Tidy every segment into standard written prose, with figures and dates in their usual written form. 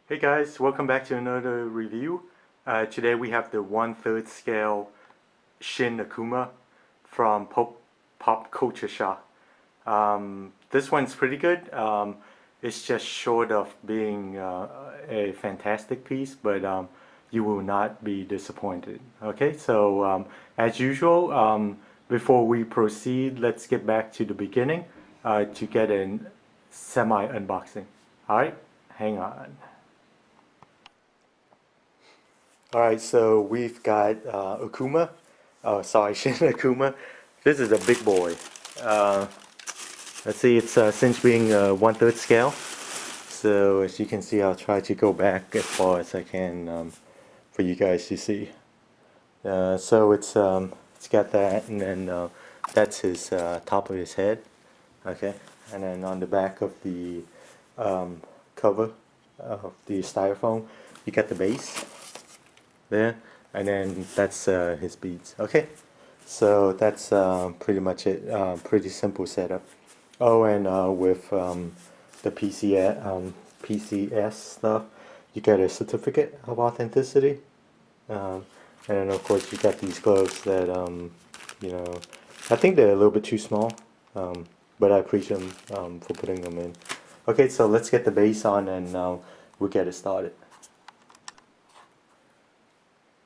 Hey guys, welcome back to another review. Today we have the 1/3 scale Shin Akuma from Pop Culture Shock. This one's pretty good. It's just short of being a fantastic piece, but you will not be disappointed. Okay, so as usual, before we proceed, let's get back to the beginning to get a semi-unboxing. Alright, hang on. Alright, so we've got Akuma. Oh, sorry, Shin Akuma. This is a big boy. Uh, let's see, it's since being 1/3 scale. So as you can see, I'll try to go back as far as I can for you guys to see. So it's got that, and then that's his top of his head. Okay, and then on the back of the cover of the styrofoam, you got the base there, and then that's his beads. Okay, so that's pretty much it. Pretty simple setup. Oh, and with the PCS stuff, you get a certificate of authenticity, and then of course you got these gloves that you know, I think they're a little bit too small, but I appreciate them for putting them in. Okay, so let's get the base on, and we'll get it started.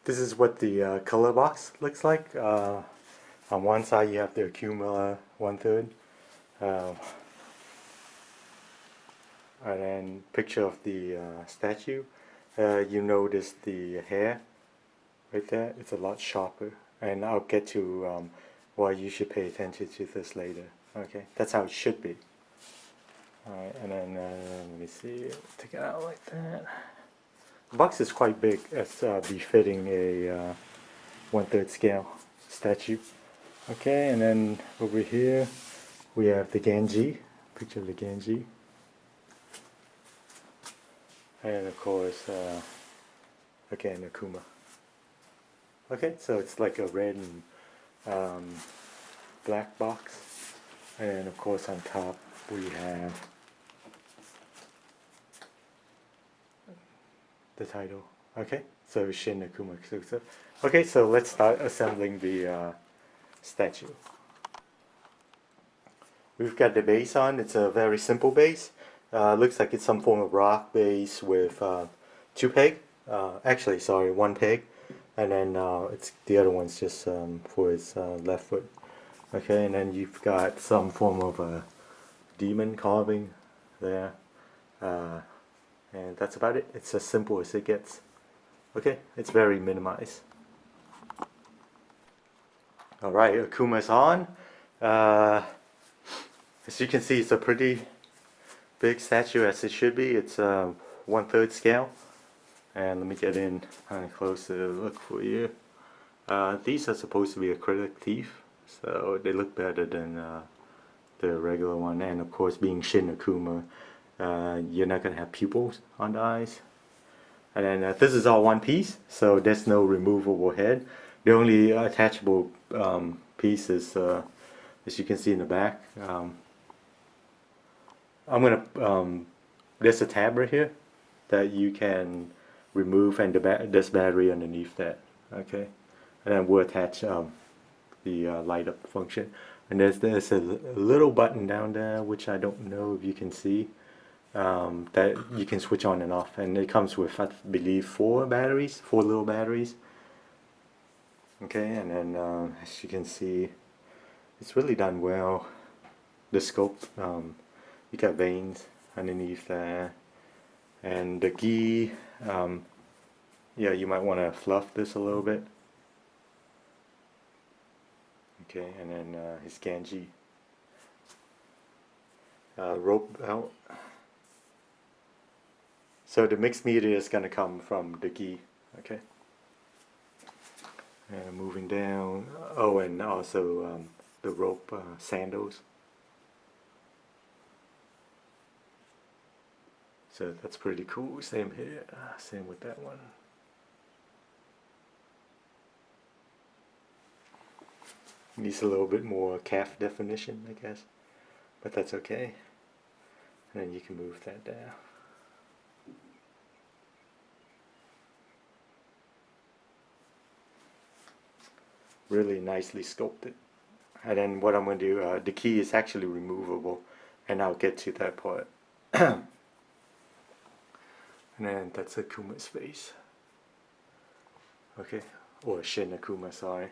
This is what the color box looks like. On one side you have the Akuma 1/3, and then picture of the statue. You notice the hair right there. It's a lot sharper, and I'll get to why you should pay attention to this later. Okay, that's how it should be. Alright, and then let me see. Take it out like that. The box is quite big, as befitting a 1/3 scale statue. Okay, and then over here we have the Genji, picture of the Genji, and of course again Akuma. Okay, so it's like a red and black box, and then of course on top we have the title. Okay, so Shin Akuma exclusive. Okay, so let's start assembling the statue. We've got the base on. It's a very simple base. Looks like it's some form of rock base with two peg. Actually, sorry, one peg, and then it's the other one's just for his left foot. Okay, and then you've got some form of a demon carving there, and that's about it. It's as simple as it gets. Okay, it's very minimized. Alright, Akuma's on. As you can see, it's a pretty big statue, as it should be. It's 1/3 scale. And let me get in kind of close to look for you. These are supposed to be acrylic teeth, so they look better than the regular one. And of course, being Shin Akuma, you're not going to have pupils on the eyes. And then this is all one piece, so there's no removable head. The only attachable piece is, as you can see in the back, I'm gonna there's a tab right here that you can remove, and there's battery underneath that. Okay, and then we'll attach the light up function, and there's a little button down there which I don't know if you can see, that you can switch on and off, and it comes with, I believe, four little batteries. Okay, and then as you can see, it's really done well. The scope, you got veins underneath there, and the gi, yeah, you might want to fluff this a little bit. Okay, and then his Genji rope belt. So the mixed media is going to come from the gi. Okay, and moving down, oh, and also the rope sandals. So that's pretty cool. Same here, same with that one. Needs a little bit more calf definition, I guess, but that's okay. And then you can move that down. really nicely sculpted. And then what I'm going to do, the key is actually removable, and I'll get to that part. And then that's Akuma's face. Okay, or Shin Akuma, sorry.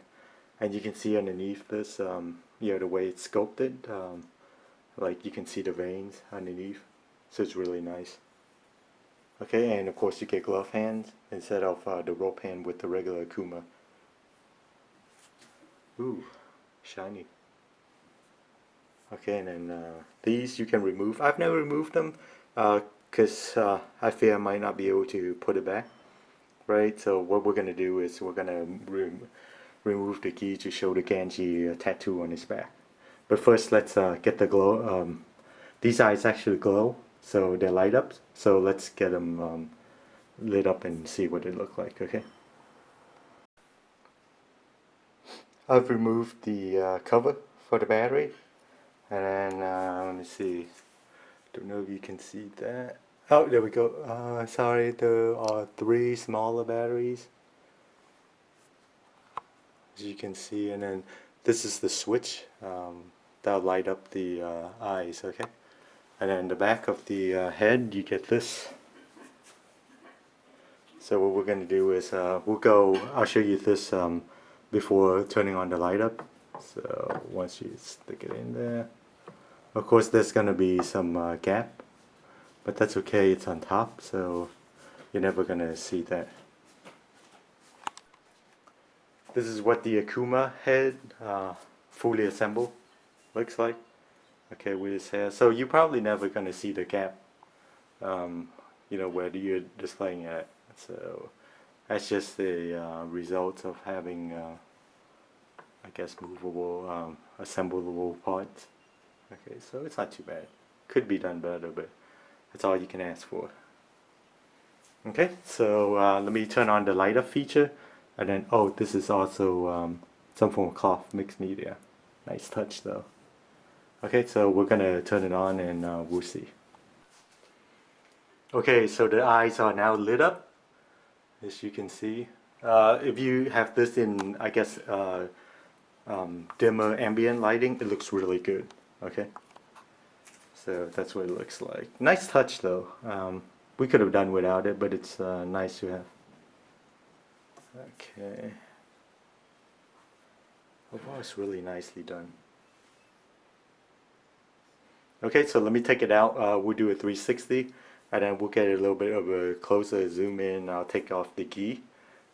And you can see underneath this, the way it's sculpted, like you can see the veins underneath, so it's really nice. Okay, and of course you get glove hands instead of the rope hand with the regular Akuma. Ooh, shiny. Okay, and then these you can remove. I've never removed them because I fear I might not be able to put it back. Right, so what we're gonna do is we're gonna remove the key to show the Genji tattoo on his back. But first, let's get the glow. These eyes actually glow, so they light up. So let's get them lit up and see what they look like. Okay. I've removed the cover for the battery, and then let me see. Don't know if you can see that. Oh, there we go. Sorry, there are 3 smaller batteries, as you can see, and then this is the switch that'll light up the eyes. Okay, and then the back of the head, you get this. So what we're going to do is I'll show you this before turning on the light up. So once you stick it in there, of course there's going to be some gap, but that's okay, it's on top, so you're never going to see that. This is what the Akuma head fully assembled looks like. Okay, with his hair. So you're probably never going to see the gap, where you're displaying it. So that's just the result of having, I guess, movable, assemblable parts. Okay, so it's not too bad. Could be done better, but that's all you can ask for. Okay, so let me turn on the light up feature, and then this is also some form of cloth mixed media. Nice touch though. Okay, so we're gonna turn it on and we'll see. Okay, so the eyes are now lit up, as you can see. If you have this in, I guess, dimmer ambient lighting, it looks really good. Okay, so that's what it looks like. Nice touch though. We could have done without it, but it's nice to have. Okay. Overall, it's really nicely done. Okay, so let me take it out. We'll do a 360, and then we'll get a little bit of a closer zoom in. I'll take off the key,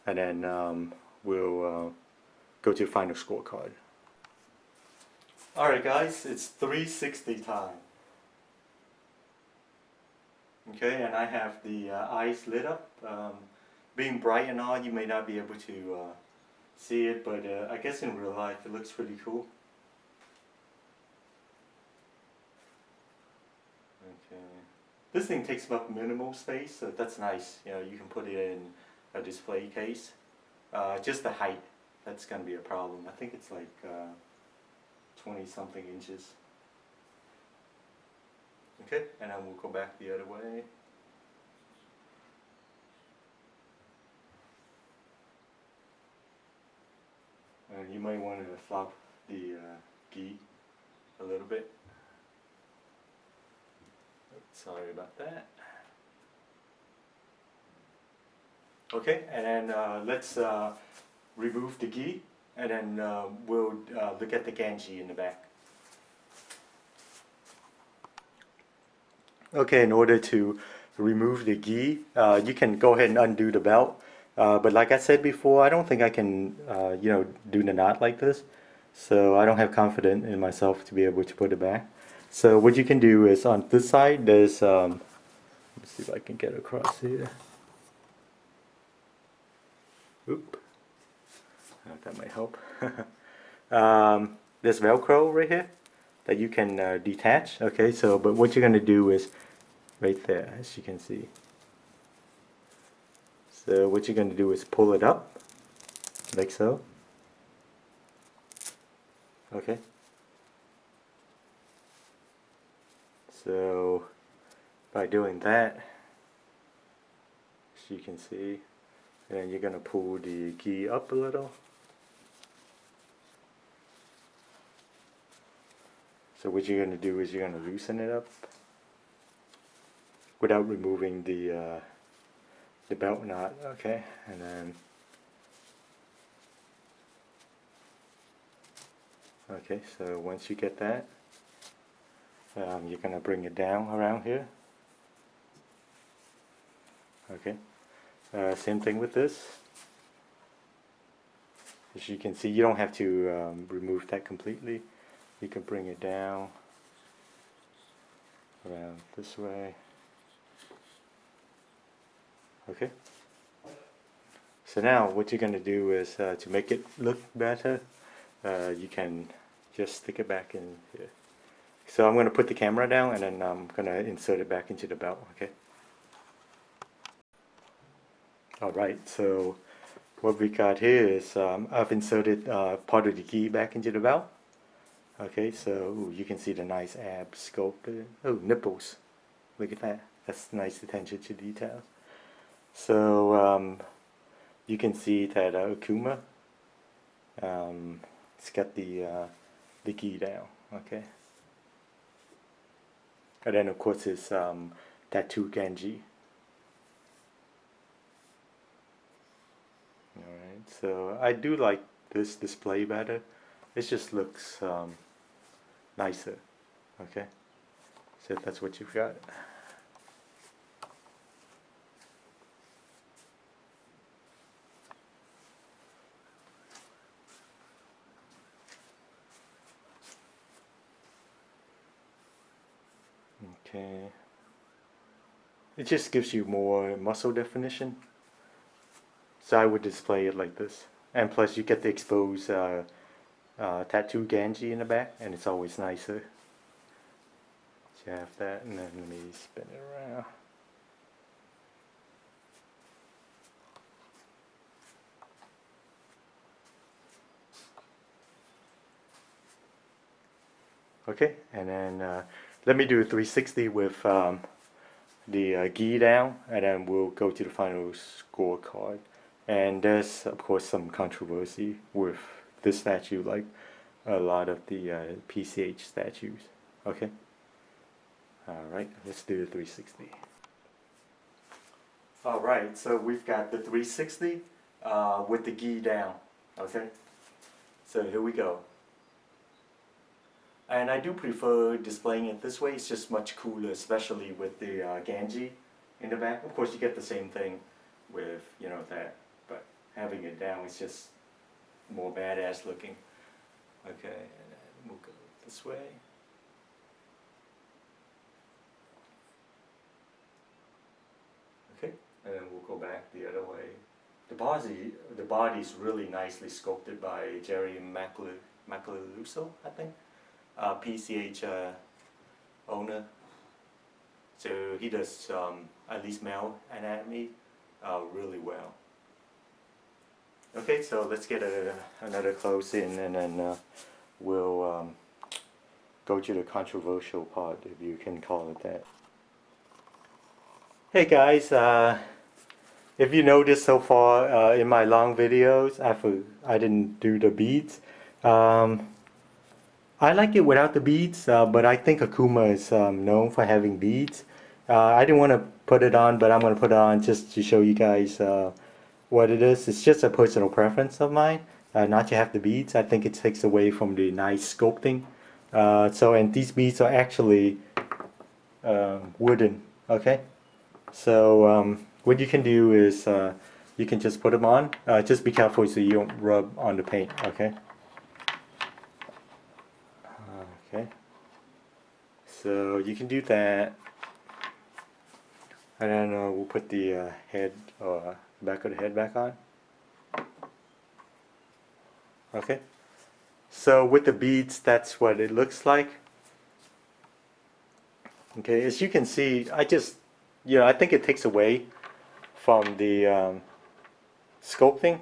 and then we'll go to the final scorecard. Alright guys, it's 360 time. Okay, and I have the eyes lit up. Being bright and all, you may not be able to see it, but I guess in real life it looks pretty cool. Okay, this thing takes up minimal space, so that's nice. You can put it in a display case. Just the height, that's gonna be a problem. I think it's like 20 something inches. Okay, and then we'll go back the other way. And you might want to flop the gi a little bit. Sorry about that. Okay, and then let's remove the gi, and then we'll look at the Genji in the back. Okay, in order to remove the gi, you can go ahead and undo the belt. But like I said before, I don't think I can, do the knot like this. So I don't have confidence in myself to be able to put it back. So what you can do is on this side, there's, let's see if I can get across here. Oop. That might help. There's Velcro right here that you can detach. Okay, so but what you're going to do is right there, as you can see. So what you're going to do is pull it up like so. Okay. So by doing that, as you can see, and then you're going to pull the key up a little. So what you're going to do is you're going to loosen it up without removing the belt knot, okay? And then, okay, so once you get that, you're going to bring it down around here. Okay, same thing with this. As you can see, you don't have to remove that completely. You can bring it down around this way. Okay. So now what you're going to do is to make it look better, you can just stick it back in here. So I'm going to put the camera down and then I'm going to insert it back into the belt, okay? Alright, so what we got here is I've inserted part of the gi back into the belt. Okay, so ooh, you can see the nice ab sculpted. Oh, nipples. Look at that. That's nice attention to detail. So you can see that Akuma, it's got the gi down. Okay. And then of course his tattoo Genji. Alright, so I do like this display better. It just looks nicer. Okay, so that's what you've got. Okay, it just gives you more muscle definition. So I would display it like this, and plus you get the exposed tattoo Genji in the back, and it's always nicer. So you have that, and then let me spin it around. Okay, and then let me do a 360 with the gi down, and then we'll go to the final scorecard. And there's of course some controversy with this statue, like a lot of the PCH statues. Okay. Alright, let's do the 360. Alright, so we've got the 360 with the gi down. Okay. So here we go. And I do prefer displaying it this way. It's just much cooler, especially with the Genji in the back. Of course you get the same thing with, you know, that, but having it down is just more badass looking. Okay, and then we'll go this way. Okay, and then we'll go back the other way. The body's really nicely sculpted by Jerry Macaluso, I think. PCH owner. So he does at least male anatomy really well. Okay, so let's get another close in, and then we'll go to the controversial part, if you can call it that. Hey guys, if you noticed so far in my long videos, I didn't do the beads. I like it without the beads, but I think Akuma is known for having beads. I didn't want to put it on, but I'm going to put it on just to show you guys what it is. It's just a personal preference of mine, not to have the beads. I think it takes away from the nice sculpting. And these beads are actually wooden, okay? So what you can do is you can just put them on. Just be careful so you don't rub on the paint, okay? Okay, so you can do that, and then we'll put the head or back of the head back on. Okay, so with the beads, that's what it looks like. Okay, as you can see, I think it takes away from the sculpting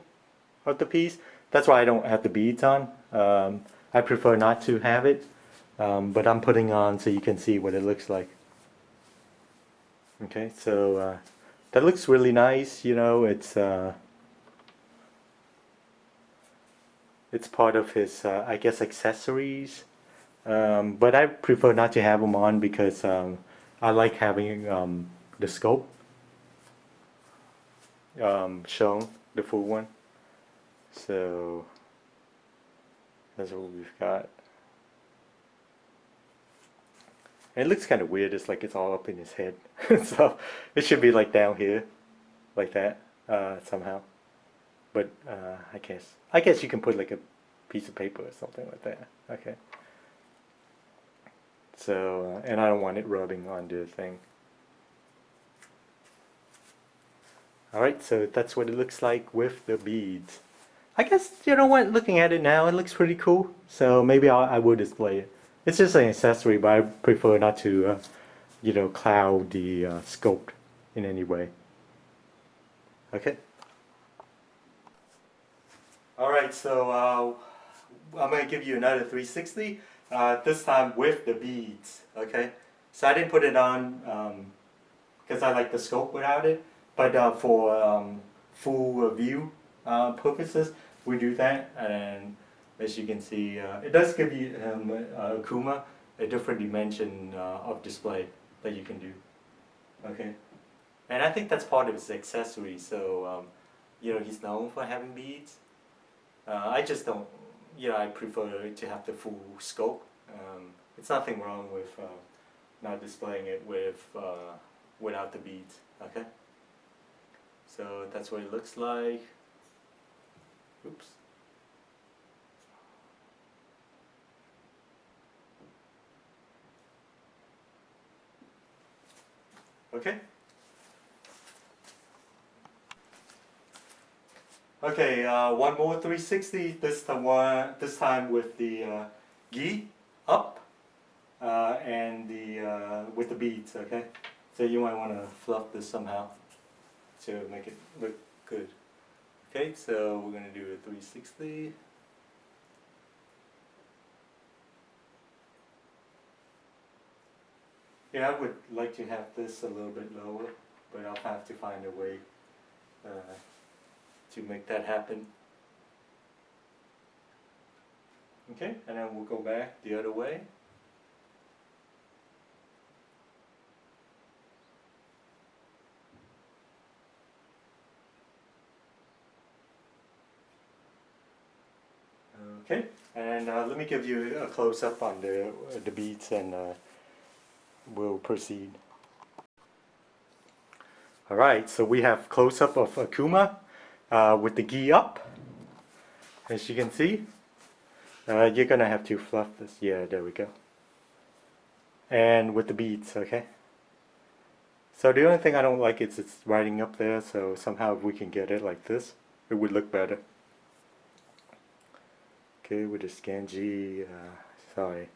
of the piece. That's why I don't have the beads on. I prefer not to have it. But I'm putting on so you can see what it looks like. Okay, so that looks really nice. You know, it's part of his, I guess, accessories. But I prefer not to have them on because I like having the scope shown, the full one. So that's what we've got. And it looks kind of weird. It's like it's all up in his head. So it should be like down here, like that, somehow. But I guess you can put like a piece of paper or something like that. Okay. So and I don't want it rubbing on the thing. All right. So that's what it looks like with the beads. I guess you know what? Looking at it now, it looks pretty cool. So maybe I will display it. It's just an accessory, but I prefer not to, cloud the scope in any way. Okay. All right. So I'm gonna give you another 360. This time with the beads. Okay. So I didn't put it on because I like the scope without it, but for full view purposes, we do that, and as you can see, it does give you Akuma a different dimension of display that you can do. Okay, and I think that's part of his accessory. So he's known for having beads. I just don't. I prefer to have the full scope. It's nothing wrong with not displaying it without the beads. Okay. So that's what it looks like. Oops. Okay. Okay, one more 360. This time with the gi up and the with the beads. Okay, so you might want to fluff this somehow to make it look good. Okay, so we're gonna do a 360. Yeah, I would like to have this a little bit lower, but I'll have to find a way to make that happen. Okay, and then we'll go back the other way. Okay, and let me give you a close-up on the beads, and we'll proceed. All right, so we have close-up of Akuma with the gi up. As you can see, you're gonna have to fluff this. Yeah, there we go. And with the beads, okay. So the only thing I don't like is it's riding up there. So somehow if we can get it like this, it would look better. Okay, with his Genji, sorry.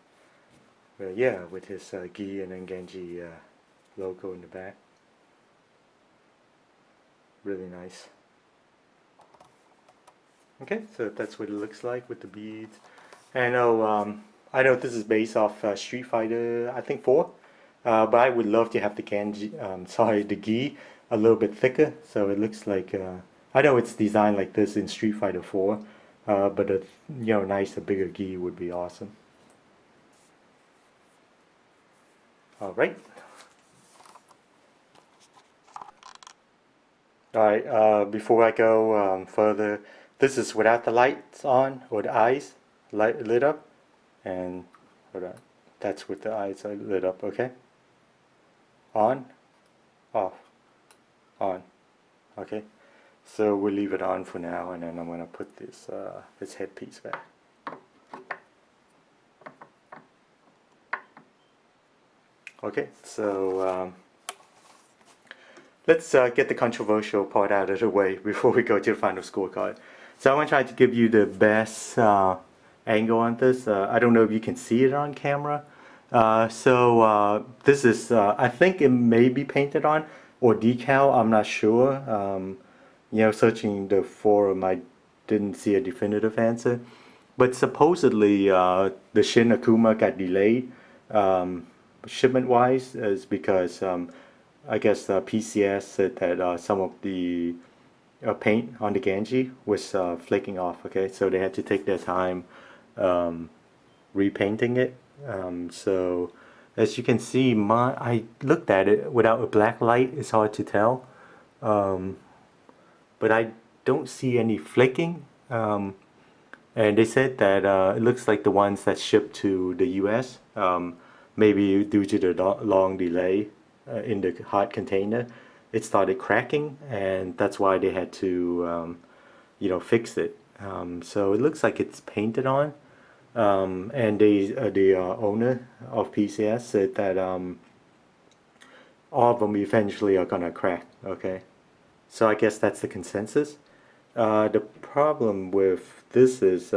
Yeah, with his gi and then Genji logo in the back. Really nice. Okay, so that's what it looks like with the beads. And I know this is based off Street Fighter, I think 4. But I would love to have the Genji, the gi a little bit thicker, so it looks like. I know it's designed like this in Street Fighter 4. But a nicer, bigger gi would be awesome. All right. All right. Before I go further, this is without the lights on or the eyes lit up, and hold on. That's with the eyes lit up. Okay. On, off, on. Okay. So we'll leave it on for now, and then I'm gonna put this headpiece back. Okay, so let's get the controversial part out of the way before we go to the final scorecard. So I'm gonna try to give you the best angle on this. I don't know if you can see it on camera. This is, I think it may be painted on or decal. I'm not sure. Searching the forum, I didn't see a definitive answer. But supposedly, the Shin Akuma got delayed shipment-wise, is because I guess PCS said that some of the paint on the Genji was flaking off. Okay, so they had to take their time repainting it, So as you can see, I looked at it without a black light. It's hard to tell, but I don't see any flicking. And they said that it looks like the ones that shipped to the U.S. Maybe due to the long delay in the hot container, it started cracking, and that's why they had to, fix it. So it looks like it's painted on. And the owner of PCS said that all of them eventually are gonna crack. Okay, so I guess that's the consensus. The problem with this is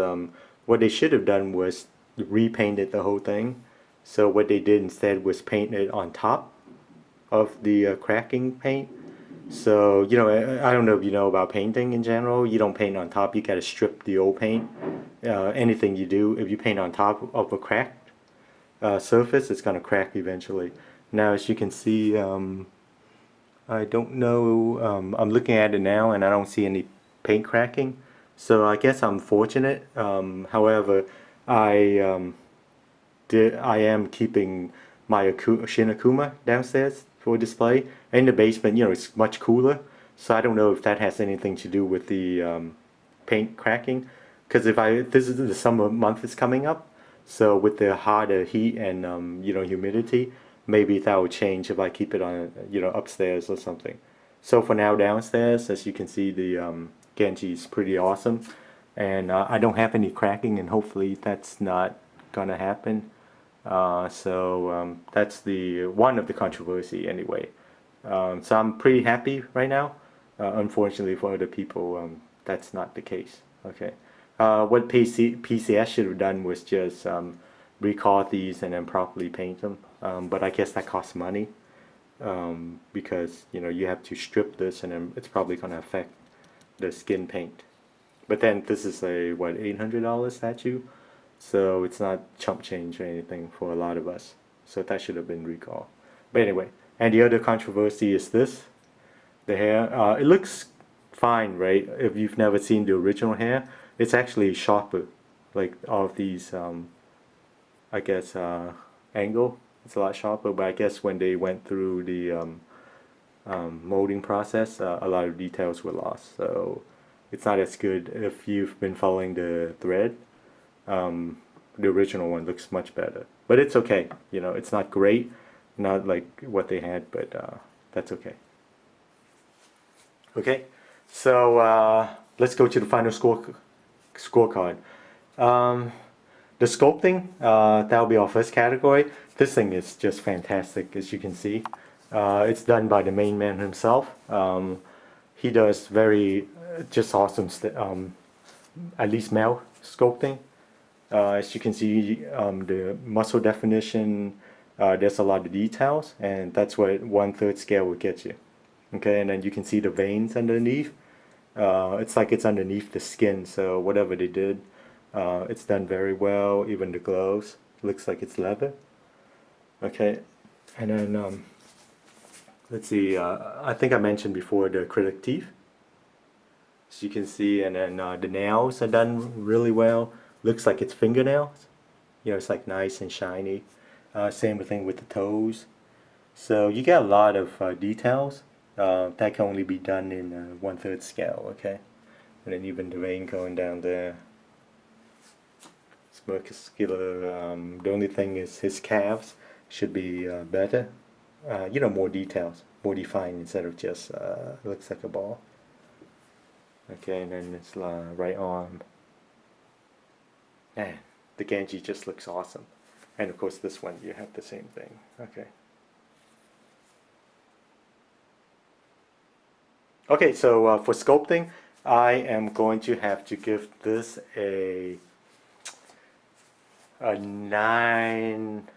what they should have done was repainted the whole thing. So what they did instead was paint it on top of the cracking paint. So, I don't know if you know about painting in general. You don't paint on top, you gotta strip the old paint. Anything you do, if you paint on top of a cracked surface, it's gonna crack eventually. Now, as you can see, I don't know, I'm looking at it now and I don't see any paint cracking. So I guess I'm fortunate. However, I I am keeping my Shin Akuma downstairs for display. In the basement, it's much cooler. So I don't know if that has anything to do with the paint cracking. Because this is the summer month is coming up. So with the harder heat and humidity, maybe that will change if I keep it on upstairs or something. So for now downstairs, as you can see, the Genji is pretty awesome, and I don't have any cracking, and hopefully that's not gonna happen. So that's the one of the controversy anyway. So I'm pretty happy right now. Unfortunately for other people, that's not the case. Okay. What PCS should have done was just record these and then properly paint them. But I guess that costs money because you have to strip this and then it's probably going to affect the skin paint. But then this is a what, $800 statue, so it's not chump change or anything for a lot of us. So that should have been recalled. But anyway, and the other controversy is this: the hair. It looks fine, right? If you've never seen the original hair, it's actually sharper. Like all of these, I guess, angle. It's a lot sharper. But I guess when they went through the molding process, a lot of details were lost. So it's not as good if you've been following the thread. The original one looks much better, but it's okay. It's not great, not like what they had, but that's okay. Okay, so let's go to the final scorecard. The sculpting, that'll be our first category. This thing is just fantastic, as you can see. It's done by the main man himself. He does very just awesome, at least male sculpting. As you can see, the muscle definition, there's a lot of details, and that's what 1/3 scale will get you. Okay, and then you can see the veins underneath. It's like it's underneath the skin, so whatever they did, it's done very well. Even the gloves looks like it's leather. Okay, and then let's see. I think I mentioned before the acrylic teeth, as you can see, and then the nails are done really well. Looks like it's fingernails. It's like nice and shiny. Same thing with the toes. So you get a lot of details that can only be done in 1/3 scale. Okay, and then even the vein going down there. It's muscular. The only thing is his calves should be better. More details, more defined instead of just looks like a ball. Okay, and then his right arm. And the Genji just looks awesome. And of course this one, you have the same thing. Okay. Okay, so for sculpting, I am going to have to give this a 9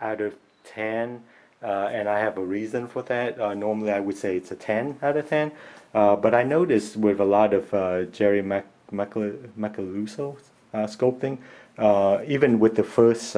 out of 10. And I have a reason for that. Normally I would say it's a 10 out of 10. But I noticed with a lot of Jerry Macaluso sculpting, even with the first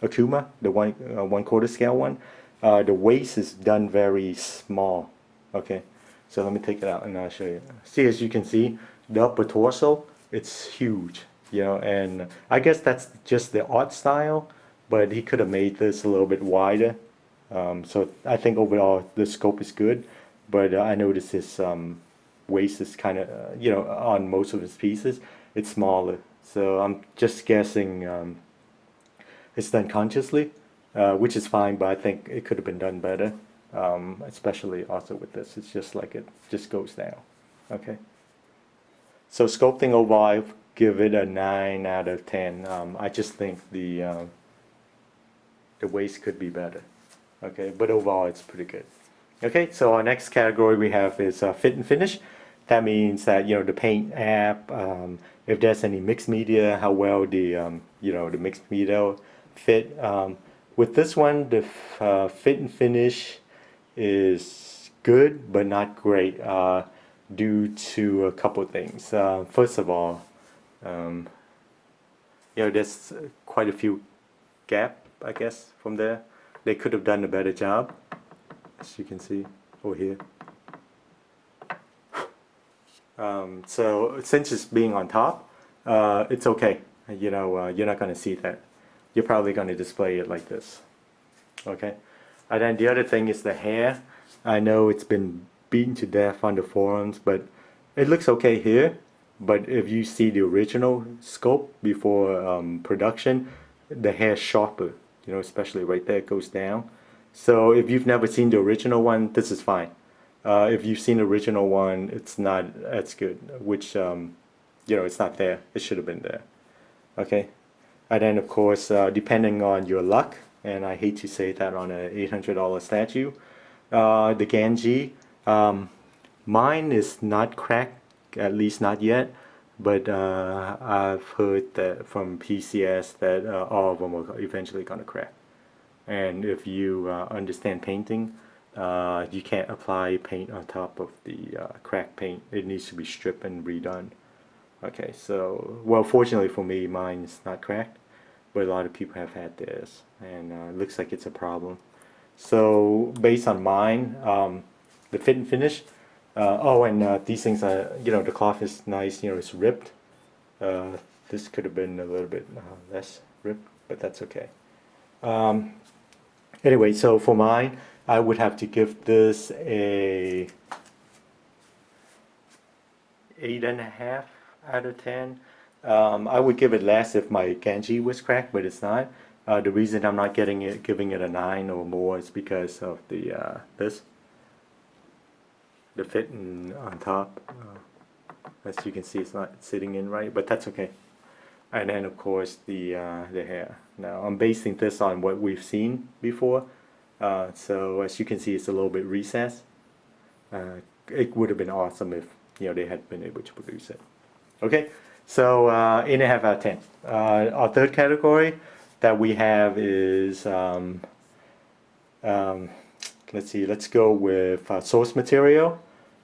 Akuma, the 1/4 scale one, the waist is done very small. Okay, so let me take it out and I'll show you. See, as you can see, the upper torso, it's huge. you know, and I guess that's just the art style, but he could have made this a little bit wider. So I think overall the scope is good, but I noticed his waist is kind of, you know, on most of his pieces, it's smaller. So I'm just guessing it's done consciously, which is fine, but I think it could have been done better, especially also with this. It's just like it just goes down. Okay. So sculpting overall, I give it a 9 out of 10. I just think the waist could be better. Okay, but overall it's pretty good. Okay, so our next category we have is fit and finish. That means that, you know, the paint app, if there's any mixed media, how well the you know, the mixed media fit. With this one, the fit and finish is good but not great, due to a couple things. First of all, um, you know, there's quite a few gap, I guess, from there. They could have done a better job, as you can see over here. So since it's being on top, it's okay. You know, you're not going to see that. You're probably going to display it like this. Okay. And then the other thing is the hair. I know it's been beaten to death on the forums, but it looks okay here. But if you see the original sculpt before production, the hair's sharper. You know, especially right there, it goes down. So if you've never seen the original one, this is fine. If you've seen the original one, it's not as good, which, you know, it's not there. It should have been there. Okay. And then, of course, depending on your luck, and I hate to say that on an $800 statue, the Genji, mine is not cracked, at least not yet, but I've heard that from PCS that all of them are eventually going to crack. And if you understand painting, you can't apply paint on top of the cracked paint. It needs to be stripped and redone. Okay, so, well, fortunately for me, mine is not cracked, but a lot of people have had theirs, and it looks like it's a problem. So, based on mine, the fit and finish, oh, and these things are, you know, the cloth is nice, you know, it's ripped. This could have been a little bit less ripped, but that's okay. Anyway, so for mine, I would have to give this a 8.5 out of 10. I would give it less if my Genji was cracked, but it's not. The reason I'm not giving it a 9 or more is because of the the fit on top. As you can see, it's not sitting in right, but that's okay. And then of course the hair. Now I'm basing this on what we've seen before. So as you can see, it's a little bit recessed. It would have been awesome if, you know, they had been able to produce it. Okay, so 8.5 out of 10. Our third category that we have is let's see, let's go with source material.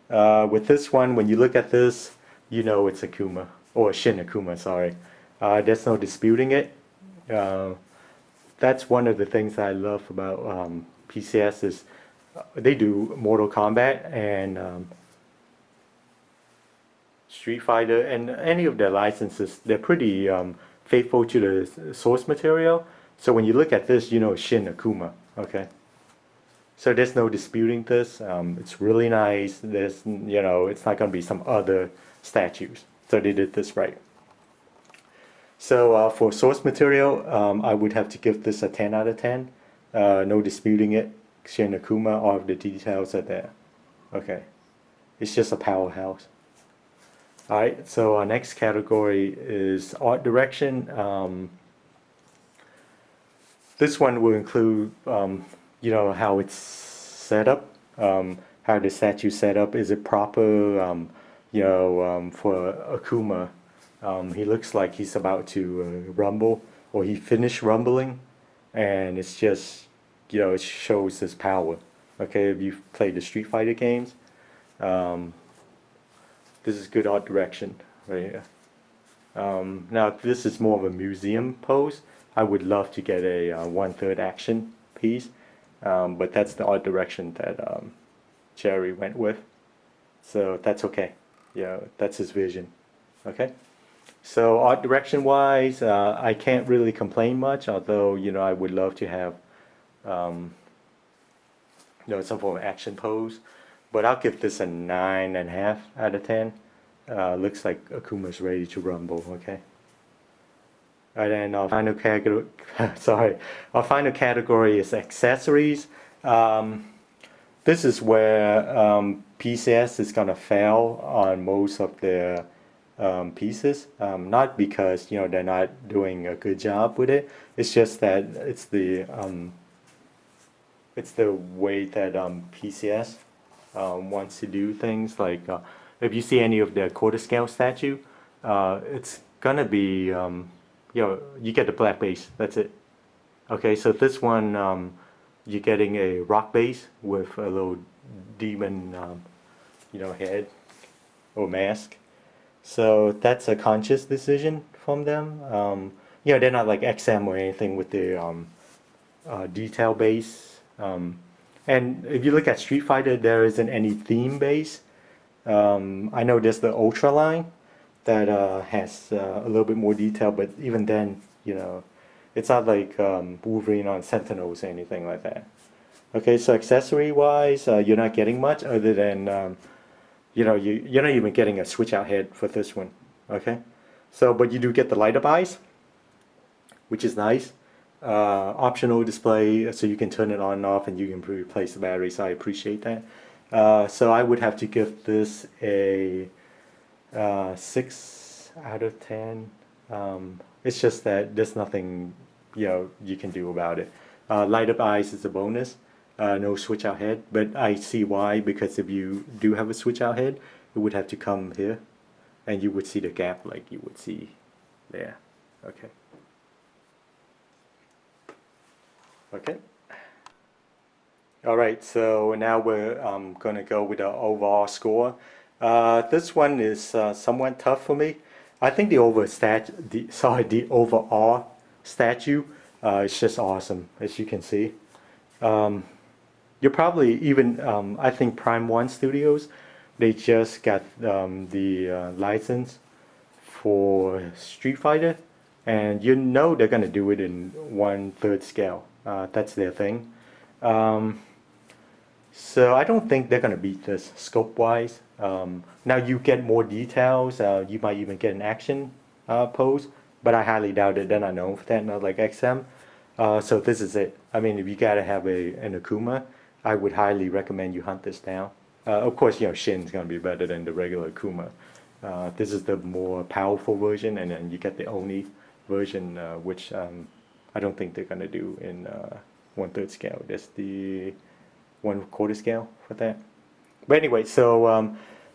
With this one, when you look at this, you know it's Akuma, or Shin Akuma, sorry. There's no disputing it. That's one of the things I love about PCS is they do Mortal Kombat and Street Fighter and any of their licenses. They're pretty faithful to the source material. So when you look at this, you know Shin Akuma. Okay. So there's no disputing this. It's really nice. There's, you know, it's not going to be some other statues. So they did this right. So for source material, I would have to give this a 10 out of 10. No disputing it. Shin Akuma, all of the details are there. Okay. It's just a powerhouse. Alright, so our next category is art direction. This one will include, you know, how it's set up, how the statue set up. Is it proper? You know, for Akuma, he looks like he's about to rumble, or he finished rumbling, and it's just, you know, it shows his power. Okay, if you've played the Street Fighter games, this is good art direction right here. Now, if this is more of a museum pose, I would love to get a 1/3 action piece, but that's the art direction that Jerry went with, so that's okay. Yeah, that's his vision. Okay. So art direction wise, I can't really complain much, although I would love to have um, some form of action pose. But I'll give this a 9.5 out of 10. Looks like Akuma's ready to rumble. Okay. And then our final category, sorry, our final category is accessories. Um, this is where PCS is gonna fail on most of their pieces. Not because they're not doing a good job with it. It's just that it's the way that PCS wants to do things. Like if you see any of the quarter scale statue, it's gonna be you get the black base. That's it. Okay, so this one you're getting a rock base with a little demon head or mask. So that's a conscious decision from them. They're not like XM or anything with the detail base. And if you look at Street Fighter, there isn't any theme base. I know there's the Ultra line that has a little bit more detail, but even then, it's not like Wolverine on Sentinels or anything like that. Okay, so accessory wise, you're not getting much other than you're not even getting a switch out head for this one. Okay, so but you do get the light up eyes, which is nice. Optional display, so you can turn it on and off, and you can replace the battery. So I appreciate that. So I would have to give this a 6 out of 10. It's just that there's nothing you can do about it. Light up eyes is a bonus. No switch out head, but I see why, because if you do have a switch out head, it would have to come here, and you would see the gap like you would see there. Okay. Okay. All right, so now we're gonna go with the overall score. This one is somewhat tough for me. I think the overall statue is just awesome, as you can see. You're probably even I think Prime One Studios, they just got the license for Street Fighter, and they're gonna do it in 1/3 scale. That's their thing. So I don't think they're gonna beat this scope-wise. Now you get more details. You might even get an action pose, but I highly doubt it. They're not known for that, not like XM. So this is it. I mean, if you gotta have an Akuma, I would highly recommend you hunt this down. Of course, Shin's gonna be better than the regular Akuma. This is the more powerful version, and then you get the Oni version, which I don't think they're gonna do in 1/3 scale. That's the 1/4 scale for that. But anyway, so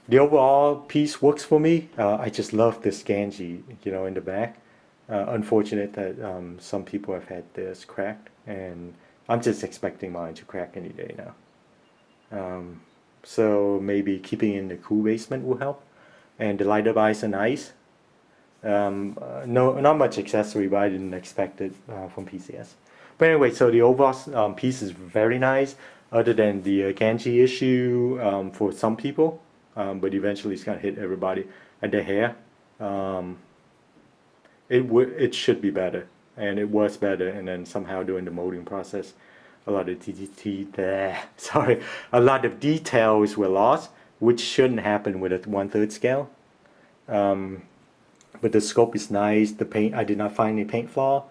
the overall piece works for me. I just love this Ganji, in the back. Unfortunate that some people have had this cracked, and I'm just expecting mine to crack any day now. So maybe keeping in the cool basement will help. And the light up ice and ice. No, not much accessory, but I didn't expect it from PCS. But anyway, so the overall piece is very nice, other than the Ganji issue for some people, but eventually it's gonna hit everybody. And the hair, it should be better, and it was better, and then somehow during the molding process, a lot of a lot of details were lost, which shouldn't happen with a 1/3 scale. But the scope is nice. The paint, I did not find any paint flaw,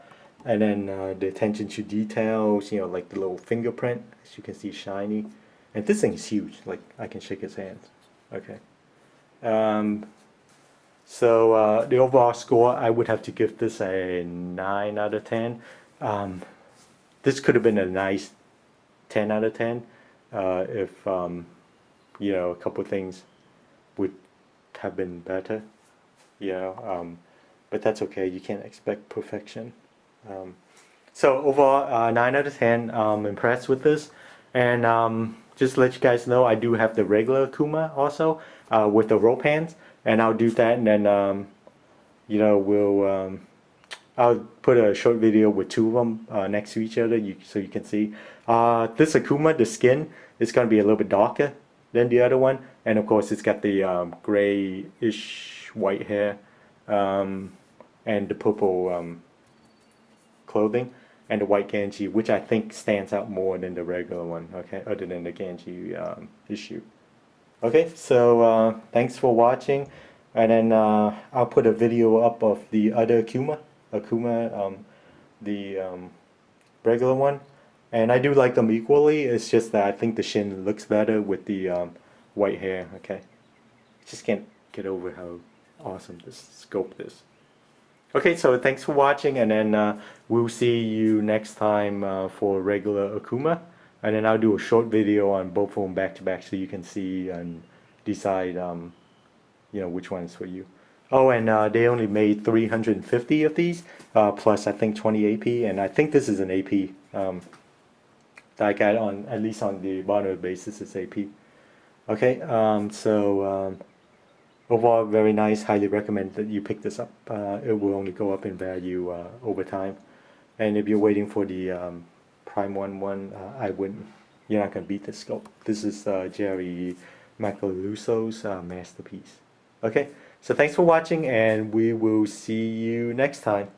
and then the attention to details, like the little fingerprint, as you can see, shiny. And this thing is huge. Like I can shake his hands. Okay. So the overall score, I would have to give this a 9 out of 10. This could have been a nice 10 out of 10 if a couple of things would have been better. But that's okay. You can't expect perfection. So overall, 9 out of 10. I'm impressed with this, and just to let you guys know, I do have the regular Akuma also with the rope hands, and I'll do that, and then we'll I'll put a short video with two of them next to each other, so you can see. This Akuma, the skin is going to be a little bit darker than the other one, and of course it's got the grayish white hair and the purple clothing, and the white Genji, which I think stands out more than the regular one, okay, other than the Genji issue. Okay, so thanks for watching, and then I'll put a video up of the other Akuma, the regular one, and I do like them equally. It's just that I think the Shin looks better with the white hair. Okay, just can't get over how awesome this scope is. Okay, so thanks for watching, and then we'll see you next time for regular Akuma, and then I'll do a short video on both of them back to back so you can see and decide, which one is for you. Oh, and they only made 350 of these, plus I think 20 AP, and I think this is an AP. That I got on, at least on the barter basis, it's AP. Okay, overall, very nice. Highly recommend that you pick this up. It will only go up in value over time. And if you're waiting for the Prime 1, I wouldn't. You're not gonna beat this scope. This is Jerry Macaluso's masterpiece. Okay, so thanks for watching, and we will see you next time.